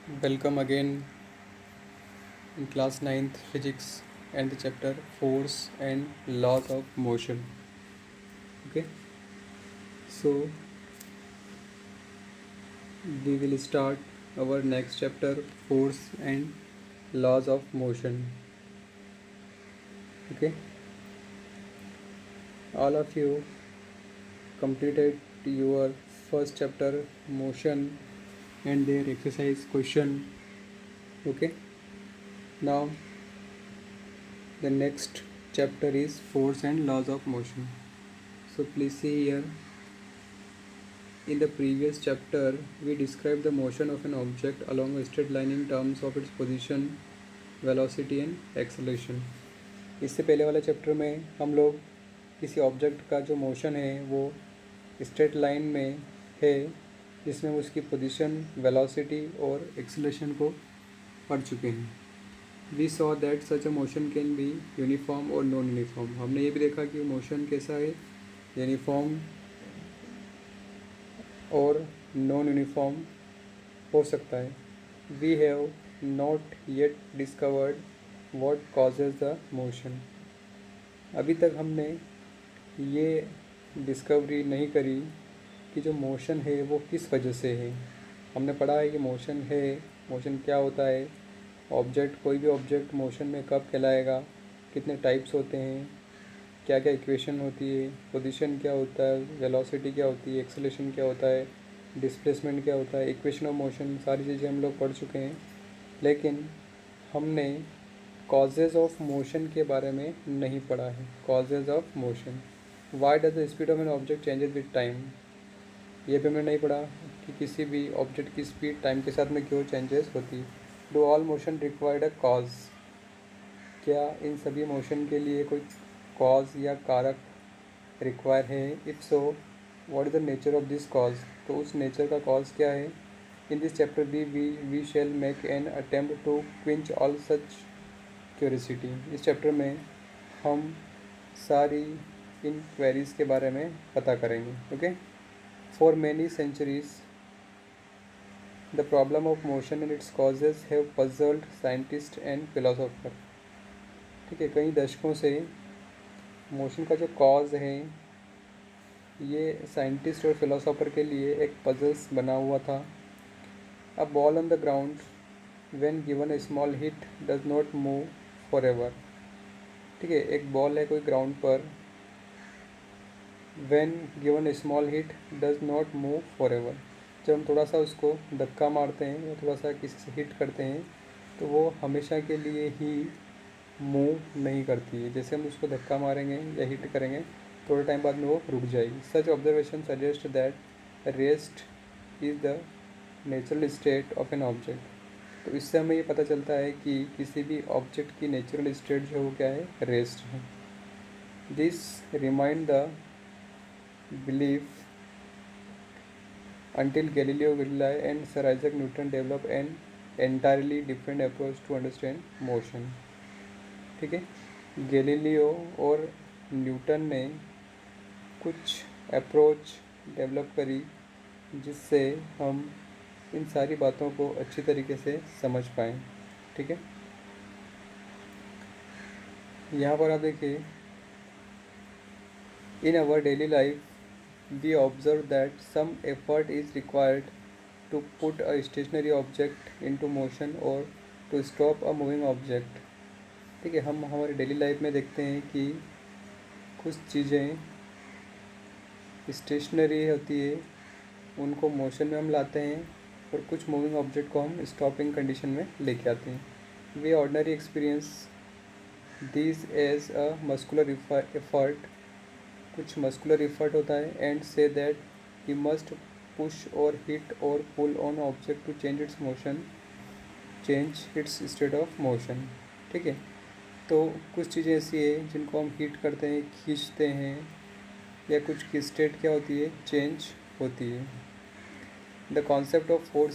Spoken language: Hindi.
Welcome again in class 9th physics and the chapter force and laws of motion. Okay, so we will start our next chapter, force and laws of motion. Okay, all of you completed your first chapter, motion, and their exercise question. Okay, now the next chapter is force and laws of motion. So please see here. In the previous chapter, we described the motion of an object along a straight line in terms of its position, velocity and acceleration. इससे पहले वाले चैप्टर में हम लोग किसी ऑब्जेक्ट का जो मोशन है वो स्ट्रेट लाइन में है, जिसमें उसकी पोजीशन, वेलोसिटी और एक्सेलरेशन को पढ़ चुके हैं. We saw that such a motion can be uniform और नॉन यूनिफॉर्म. हमने ये भी देखा कि मोशन कैसा है, यूनिफॉर्म और नॉन यूनिफॉर्म हो सकता है. We have not yet discovered what causes the motion. अभी तक हमने ये डिस्कवरी नहीं करी कि जो मोशन है वो किस वजह से है. हमने पढ़ा है कि मोशन है, मोशन क्या होता है, ऑब्जेक्ट, कोई भी ऑब्जेक्ट मोशन में कब कहलाएगा, कितने टाइप्स होते हैं, क्या क्या इक्वेशन होती है, पोजीशन क्या होता है, वेलोसिटी क्या होती है, एक्सेलरेशन क्या होता है, डिस्प्लेसमेंट क्या होता है, इक्वेशन ऑफ मोशन, सारी चीज़ें हम लोग पढ़ चुके हैं. लेकिन हमने कॉजेज़ ऑफ मोशन के बारे में नहीं पढ़ा है. Causes of motion, why does the speed of an object changes with time, ये भी हमने नहीं पढ़ा कि किसी भी ऑब्जेक्ट की स्पीड टाइम के साथ में क्यों चेंजेस होती है. Do all motion required a cause, क्या इन सभी मोशन के लिए कोई कॉज या कारक रिक्वायर है. If so what is the nature of this cause, तो उस नेचर का कॉज क्या है. In this chapter we shall make an attempt to quench all such curiosity. इस चैप्टर में हम सारी इन क्वेरीज़ के बारे में पता करेंगे. Okay, for many centuries the problem of motion and its causes have puzzled scientist and philosopher. ठीक है, कई दशकों से मोशन का जो कॉज है ये साइंटिस्ट और फिलोसोफर के लिए एक पजल्स बना हुआ था. A ball on the ground when given a small hit does not move for ever. ठीक है, एक बॉल है कोई ग्राउंड पर, when given a small hit does not move for ever. जब हम थोड़ा सा उसको धक्का मारते हैं या थोड़ा सा किसी से हिट करते हैं तो वो हमेशा के लिए ही मूव नहीं करती है. जैसे हम उसको धक्का मारेंगे या हिट करेंगे, थोड़े टाइम बाद में वो रुक जाएगी. Such observation suggest that rest is the natural state of an object. तो इससे हमें ये पता चलता है कि किसी भी ऑब्जेक्ट की नेचुरल स्टेट जो है वो क्या है, रेस्ट है. This remind the belief until Galileo Galilei and Sir Isaac Newton developed an entirely different approach to understand motion. ठीक है, गैलीलियो और न्यूटन ने कुछ अप्रोच डेवलप करी जिससे हम इन सारी बातों को अच्छी तरीके से समझ पाएँ. ठीक है, यहाँ पर आप देखिए, in our daily life we observe that some effort is required to put a stationary object into motion or to stop a moving object. ठीक है, हम हमारे डेली लाइफ में देखते हैं कि कुछ चीज़ें स्टेशनरी होती है, उनको मोशन में हम लाते हैं, और कुछ मूविंग ऑब्जेक्ट को हम स्टॉपिंग कंडीशन में लेके आते हैं. We ordinary experience this as a muscular effort, कुछ मस्कुलर इफर्ट होता है. And say that he must push or hit or pull on object to change its motion, change its state of motion. ठीक है, तो कुछ चीज़ें ऐसी है जिनको हम हिट करते हैं, खींचते हैं, या कुछ की स्टेट क्या होती है, चेंज होती है. The concept of force